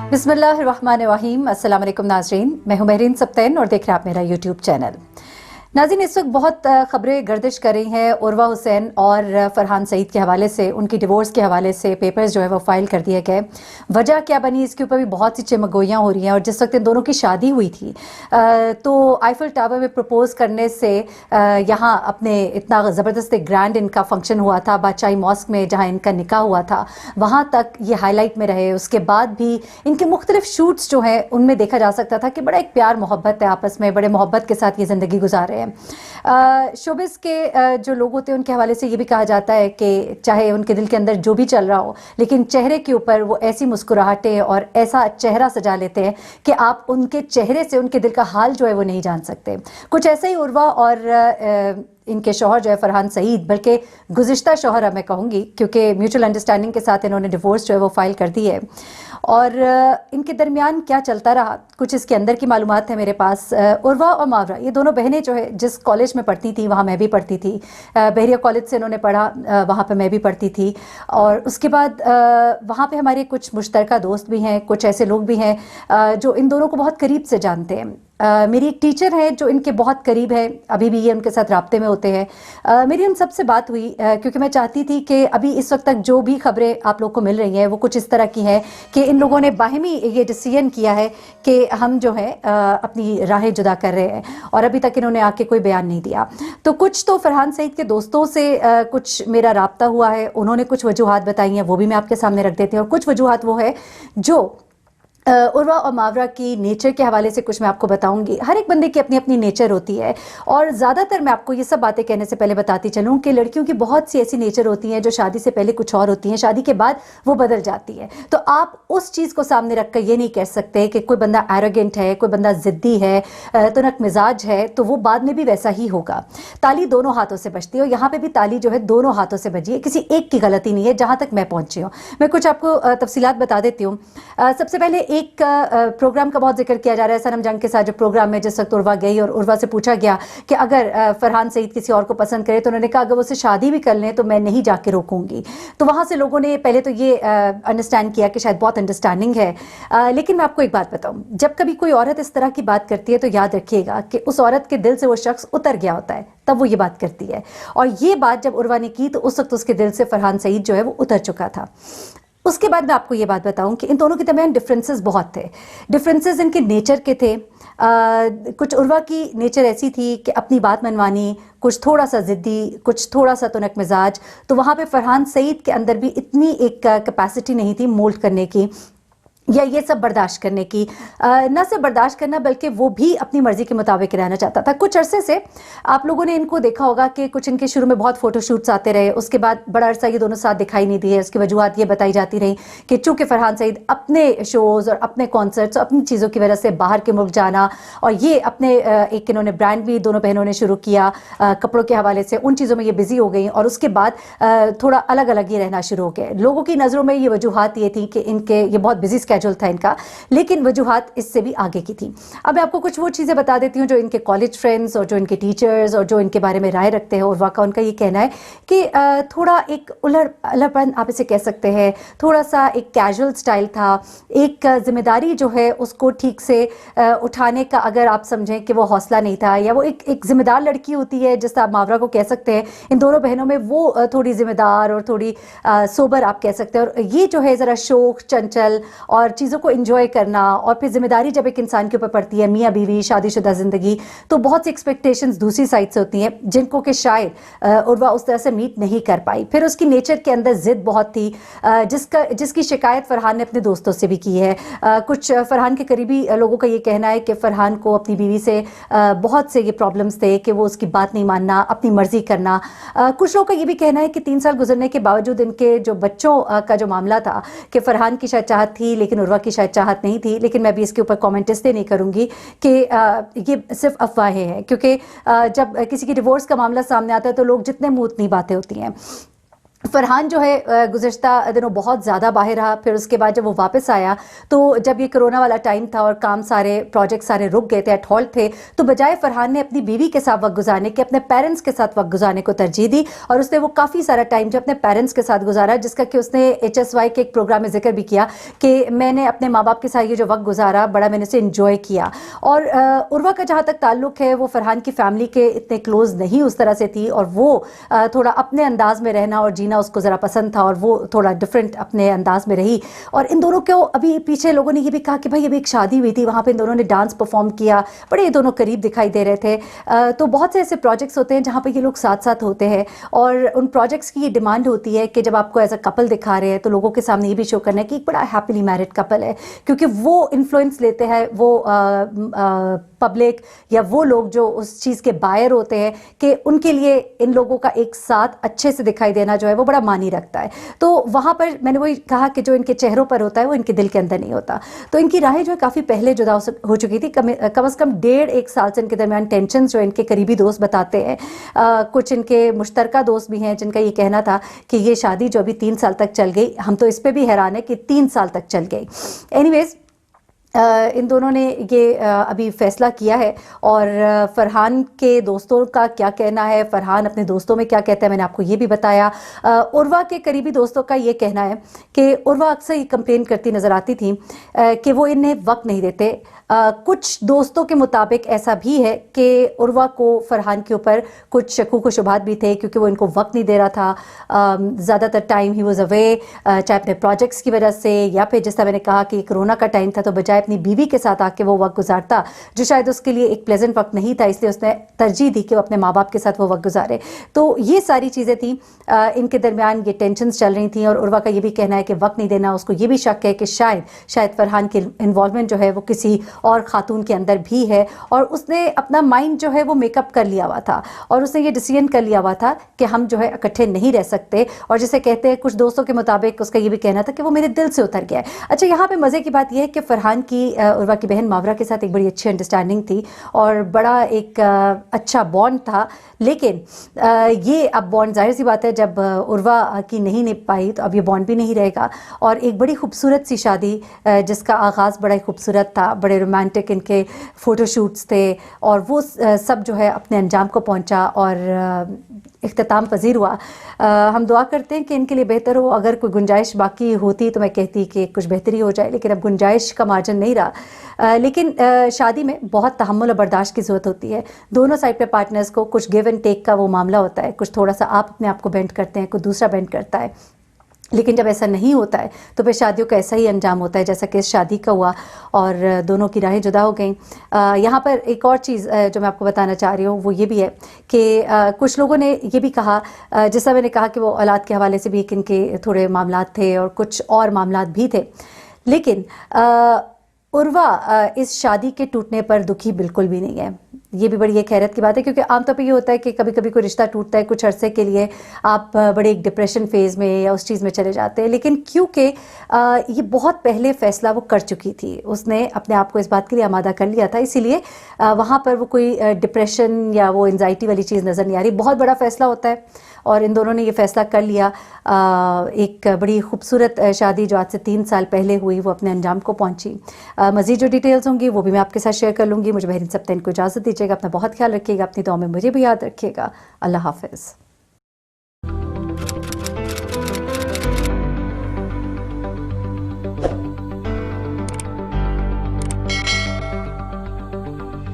बिस्मिल्लाहिर्रहमानिर्रहीम। अस्सलाम वालेकुम नाज़रीन, मैं हूं महरीन सब्तैन और देख रहे हैं आप मेरा यूट्यूब चैनल। नाज़रीन, इस वक्त बहुत ख़बरें गर्दिश कर रही हैं उर्वा हुसैन और फ़रहान सईद के हवाले से, उनकी डिवोर्स के हवाले से पेपर्स जो है वो फ़ाइल कर दिए गए। वजह क्या बनी इसके ऊपर भी बहुत सी चमगोइयाँ हो रही हैं। और जिस वक्त इन दोनों की शादी हुई थी तो आईफल टावर में प्रपोज़ करने से यहाँ अपने इतना ज़बरदस्त ग्रैंड इनका फंक्शन हुआ था बादशाही मॉस्क में जहाँ इनका निकाह हुआ था, वहाँ तक ये हाईलाइट में रहे। उसके बाद भी इनके मुख्तलिफ शूट्स जो हैं उनमें देखा जा सकता था कि बड़ा एक प्यार मोहब्बत है आपस में, बड़े मोहब्बत के साथ ये ज़िंदगी गुजार रहे हैं। शोबिस के जो लोग होते हैं उनके हवाले से ये भी कहा जाता है कि चाहे उनके दिल के अंदर जो भी चल रहा हो, लेकिन चेहरे के ऊपर वो ऐसी मुस्कुराहटें और ऐसा चेहरा सजा लेते हैं कि आप उनके चेहरे से उनके दिल का हाल जो है वो नहीं जान सकते। कुछ ऐसे ही उर्वा और इनके शौहर जो है फ़रहान सईद, बल्कि गुज़िश्ता शौहर अब मैं कहूँगी क्योंकि म्यूचुअल अंडरस्टैंडिंग के साथ इन्होंने डिवोर्स जो है वो फ़ाइल कर दी है। और इनके दरमियान क्या चलता रहा, कुछ इसके अंदर की मालूमात है मेरे पास। उर्वा और मावरा ये दोनों बहनें जो है जिस कॉलेज में पढ़ती थी वहाँ मैं भी पढ़ती थी। बहरिया कॉलेज से इन्होंने पढ़ा, वहाँ पे मैं भी पढ़ती थी। और उसके बाद वहाँ पे हमारे कुछ मुश्तरका दोस्त भी हैं, कुछ ऐसे लोग भी हैं जो इन दोनों को बहुत करीब से जानते हैं। मेरी एक टीचर है जो इनके बहुत करीब है, अभी भी ये उनके साथ राब्ते में होते हैं। मेरी उन सबसे बात हुई क्योंकि मैं चाहती थी कि अभी इस वक्त तक जो भी खबरें आप लोग को मिल रही हैं वो कुछ इस तरह की हैं कि इन लोगों ने बाहिमी ये डिसीजन किया है कि हम जो है अपनी राहें जुदा कर रहे हैं, और अभी तक इन्होंने आके कोई बयान नहीं दिया। तो कुछ तो फ़रहान सईद के दोस्तों से कुछ मेरा राब्ता हुआ है, उन्होंने कुछ वजूहात बताई हैं, वो भी मैं आपके सामने रख देती हूँ। और कुछ वजूहात वो है जो उर्वा और मावरा की नेचर के हवाले से कुछ मैं आपको बताऊंगी। हर एक बंदे की अपनी अपनी नेचर होती है, और ज़्यादातर मैं आपको ये सब बातें कहने से पहले बताती चलूँ कि लड़कियों की बहुत सी ऐसी नेचर होती हैं जो शादी से पहले कुछ और होती हैं, शादी के बाद वो बदल जाती है। तो आप उस चीज़ को सामने रख कर ये नहीं कह सकते कि कोई बंदा एरोगेंट है, कोई बंदा ज़िद्दी है, तुनक मिजाज है, तो वो बाद में भी वैसा ही होगा। ताली दोनों हाथों से बजती है, और यहाँ पर भी ताली जो है दोनों हाथों से बजी है, किसी एक की गलती नहीं है जहाँ तक मैं पहुँची हूँ। मैं कुछ आपको तफसीलात बता देती हूँ। सबसे पहले एक प्रोग्राम का बहुत जिक्र किया जा रहा है, सनम जंग के साथ जो प्रोग्राम में जिस वक्त उर्वा गई और उर्वा से पूछा गया कि अगर फ़रहान सईद किसी और को पसंद करे तो उन्होंने कहा अगर वो उससे शादी भी कर लें तो मैं नहीं जाके रोकूंगी। तो वहाँ से लोगों ने पहले तो ये अंडरस्टैंड किया कि शायद बहुत अंडरस्टैंडिंग है। लेकिन मैं आपको एक बात बताऊँ, जब कभी कोई औरत इस तरह की बात करती है तो याद रखिएगा कि उस औरत के दिल से वो शख्स उतर गया होता है, तब वो ये बात करती है। और ये बात जब उर्वा ने की तो उस वक्त उसके दिल से फ़रहान सईद जो है वो उतर चुका था। उसके बाद मैं आपको ये बात बताऊं कि इन दोनों के दरमियान डिफरेंसेस बहुत थे। डिफरेंसेस इनके नेचर के थे। कुछ उर्वा की नेचर ऐसी थी कि अपनी बात मनवानी, कुछ थोड़ा सा ज़िद्दी, कुछ थोड़ा सा तुनक मिजाज। तो वहाँ पे फ़रहान सईद के अंदर भी इतनी एक कैपेसिटी नहीं थी मोल्ड करने की या ये सब बर्दाश्त करने की। न सिर्फ बर्दाश्त करना बल्कि वो भी अपनी मर्ज़ी के मुताबिक रहना चाहता था। कुछ अरसे से आप लोगों ने इनको देखा होगा कि कुछ इनके शुरू में बहुत फ़ोटोशूट्स आते रहे, उसके बाद बड़ा अरसा ये दोनों साथ दिखाई नहीं दिए। उसकी वजूहत ये बताई जाती रही कि चूँकि फ़रहान सईद अपने शोज़ और अपने कॉन्सर्ट्स और अपनी चीज़ों की वजह से बाहर के मुल्क जाना, और ये अपने एक इन्होंने ब्रांड भी दोनों बहनों ने शुरू किया कपड़ों के हवाले से, उन चीज़ों में ये बिज़ी हो गई और उसके बाद थोड़ा अलग अलग ही रहना शुरू हो गए। लोगों की नज़रों में ये वजूहत ये थी कि इनके ये बहुत बिजी स्केड्यूल था इनका, लेकिन वजूहात इससे भी आगे की थी। अब मैं आपको कुछ वो चीज़ें बता देती हूँ जो इनके कॉलेज फ्रेंड्स और जो इनके टीचर्स और जो इनके बारे में राय रखते हैं। और वाक़ा उनका ये कहना है कि थोड़ा एक उलझन आप इसे कह सकते हैं, थोड़ा सा एक कैजुअल स्टाइल था। एक जिम्मेदारी जो है उसको ठीक से उठाने का अगर आप समझें कि वो हौसला नहीं था, या वो एक जिम्मेदार लड़की होती है जिस आप मावरा को कह सकते हैं, इन दोनों बहनों में वो थोड़ी जिम्मेदार और थोड़ी सोबर आप कह सकते हैं। और ये जो है ज़रा शौक, चंचल और चीज़ों को इंजॉय करना, और फिर जिम्मेदारी जब एक इंसान के ऊपर पड़ती है, मियाँ बीवी शादीशुदा ज़िंदगी, तो बहुत सी एक्सपेक्टेशंस दूसरी साइड से होती हैं जिनको कि शायद उर्वा उस तरह से मीट नहीं कर पाई। फिर उसकी नेचर के अंदर ज़िद बहुत थी जिसकी शिकायत फ़रहान ने अपने दोस्तों से भी की है। कुछ फ़रहान के करीबी लोगों का ये कहना है कि फ़रहान को अपनी बीवी से बहुत से ये प्रॉब्लम्स थे कि वो उसकी बात नहीं मानना, अपनी मर्ज़ी करना। कुछ लोगों का ये भी कहना है कि 3 साल गुजरने के बावजूद इनके जो बच्चों का जो मामला था कि फ़रहान की शायद चाहत थी लेकिन उर्वा की शायद चाहत नहीं थी। लेकिन मैं भी इसके ऊपर कमेंट इसलिए नहीं करूंगी कि ये सिर्फ अफवाहें हैं, क्योंकि जब किसी की डिवोर्स का मामला सामने आता है तो लोग जितने मुंह उतनी बातें होती हैं। फरहान जो है गुज़श्ता दिनों बहुत ज़्यादा बाहर रहा, फिर उसके बाद जब वो वापस आया तो जब ये कोरोना वाला टाइम था और काम सारे प्रोजेक्ट सारे रुक गए थे, एट हॉल्ट थे, तो बजाय फरहान ने अपनी बीवी के साथ वक्त गुजारने के अपने पेरेंट्स के साथ वक्त गुजारने को तरजीह दी और उसने वो काफ़ी सारा टाइम जो अपने पेरेंट्स के साथ गुजारा, जिसका कि उसने HSY के एक प्रोग्राम में जिक्र भी किया कि मैंने अपने माँ बाप के साथ ये जो वक्त गुजारा बड़ा मैंने उसे इंजॉय किया। और उर्वा का जहाँ तक ताल्लुक़ है वो फरहान की फैमिली के इतने क्लोज़ नहीं उस तरह से थी और वो थोड़ा अपने अंदाज में रहना और जीना उसको ज़रा पसंद था और वो थोड़ा डिफरेंट अपने अंदाज में रही। और इन दोनों को अभी पीछे लोगों ने ये भी कहा कि भाई अभी एक शादी हुई थी, वहाँ पे इन दोनों ने डांस परफॉर्म किया, बड़े ये दोनों करीब दिखाई दे रहे थे। तो बहुत से ऐसे प्रोजेक्ट्स होते हैं जहाँ पे ये लोग साथ साथ होते हैं और उन प्रोजेक्ट्स की ये डिमांड होती है कि जब आपको एज अ कपल दिखा रहे हैं तो लोगों के सामने ये भी शो करना है कि एक बड़ा हैप्पीली मैरिड कपल है, क्योंकि वो इन्फ्लुएंस लेते हैं वो पब्लिक या वो लोग जो उस चीज़ के बायर होते हैं कि उनके लिए इन लोगों का एक साथ अच्छे से दिखाई देना जो है वो बड़ा मानी रखता है। तो वहाँ पर मैंने वही कहा कि जो इनके चेहरों पर होता है वो इनके दिल के अंदर नहीं होता। तो इनकी राहें जो है काफ़ी पहले जुदा हो चुकी थी, कम से कम 1.5-1 साल से इनके दरमियान टेंशन जो इनके करीबी दोस्त बताते हैं, कुछ इनके मुश्तरका दोस्त भी हैं जिनका ये कहना था कि ये शादी जो अभी 3 साल तक चल गई, हम तो इस पर भी हैरान है कि 3 साल तक चल गई। एनीवेज इन दोनों ने ये अभी फैसला किया है और फरहान के दोस्तों का क्या कहना है, फरहान अपने दोस्तों में क्या कहता है, मैंने आपको ये भी बताया। उर्वा के करीबी दोस्तों का ये कहना है कि उर्वा अक्सर ये कंप्लेन करती नज़र आती थी कि वो इन्हें वक्त नहीं देते। कुछ दोस्तों के मुताबिक ऐसा भी है कि उर्वा को फरहान के ऊपर कुछ शकूक व शुबहात भी थे क्योंकि वो इनको वक्त नहीं दे रहा था। ज़्यादातर टाइम ही वॉज अवे, चाहे अपने प्रोजेक्ट्स की वजह से या फिर जैसा मैंने कहा कि कोरोना का टाइम था तो बजाय अपनी बीवी के साथ आके वो वक्त गुजारता जो शायद उसके लिए एक प्लेजेंट वक्त नहीं था, इसलिए उसने तरजीह दी कि वो अपने माँ बाप के साथ वो वक्त गुजारे। तो ये सारी चीज़ें थी, इनके दरमियान ये टेंशन्स चल रही थी और उर्वा का ये भी कहना है कि वक्त नहीं देना। उसको ये भी शक है कि शायद फरहान की इन्वॉल्वमेंट जो है वो किसी और ख़ातून के अंदर भी है और उसने अपना माइंड जो है वो मेकअप कर लिया हुआ था और उसने ये डिसीजन कर लिया हुआ था कि हम जो है इकट्ठे नहीं रह सकते। और जिसे कहते हैं कुछ दोस्तों के मुताबिक उसका ये भी कहना था कि वो मेरे दिल से उतर गया है। अच्छा, यहाँ पे मज़े की बात यह है कि फरहान की उर्वा की बहन मावरा के साथ एक बड़ी अच्छी अंडरस्टैंडिंग थी और बड़ा एक अच्छा बॉन्ड था, लेकिन ये अब बॉन्ड जाहिर सी बात है जब उर्वा की नहीं निभ पाई तो अब ये बॉन्ड भी नहीं रहेगा। और एक बड़ी खूबसूरत सी शादी जिसका आगाज़ बड़ा ही खूबसूरत था, बड़े रोमांटिक इनके फ़ोटोशूट्स थे और वो सब जो है अपने अंजाम को पहुंचा और इख्तिताम पजीर हुआ। हम दुआ करते हैं कि इनके लिए बेहतर हो। अगर कोई गुंजाइश बाकी होती तो मैं कहती कि कुछ बेहतरी हो जाए, लेकिन अब गुंजाइश का मार्जिन नहीं रहा। लेकिन शादी में बहुत तहम्मुल और बर्दाश्त की ज़रूरत होती है। दोनों साइड पे पार्टनर्स को कुछ गिव एंड टेक का वो मामला होता है, कुछ थोड़ा सा आप अपने आप को बेंड करते हैं, कोई दूसरा बेंड करता है। लेकिन जब ऐसा नहीं होता है तो फिर शादियों का ऐसा ही अंजाम होता है जैसा कि इस शादी का हुआ और दोनों की राहें जुदा हो गई। यहाँ पर एक और चीज़ जो मैं आपको बताना चाह रही हूँ वो ये भी है कि कुछ लोगों ने ये भी कहा, जैसा मैंने कहा कि वो औलाद के हवाले से भी इनके थोड़े मामलात थे और कुछ और मामलात भी थे, लेकिन उर्वा इस शादी के टूटने पर दुखी बिल्कुल भी नहीं है। ये भी बड़ी एक हैरत की बात है क्योंकि आमतौर पे ये होता है कि कभी कभी कोई रिश्ता टूटता है, कुछ अरसे के लिए आप बड़े एक डिप्रेशन फेज़ में या उस चीज़ में चले जाते हैं, लेकिन क्योंकि ये बहुत पहले फ़ैसला वो कर चुकी थी, उसने अपने आप को इस बात के लिए आमादा कर लिया था, इसीलिए वहाँ पर वो कोई डिप्रेशन या वो एंजाइटी वाली चीज़ नज़र नहीं आ रही। बहुत बड़ा फ़ैसला होता है और इन दोनों ने ये फ़ैसला कर लिया। एक बड़ी खूबसूरत शादी जो आज से 3 साल पहले हुई वो अपने अंजाम को पहुंची। मज़ीद जो डिटेल्स होंगी वो भी मैं आपके साथ शेयर कर लूँगी। मुझे बहरीन सप्ताह को इजाज़त दीजिएगा, अपना बहुत ख्याल रखिएगा, अपनी दुआ में मुझे भी याद रखिएगा। अल्लाह हाफ़िज़।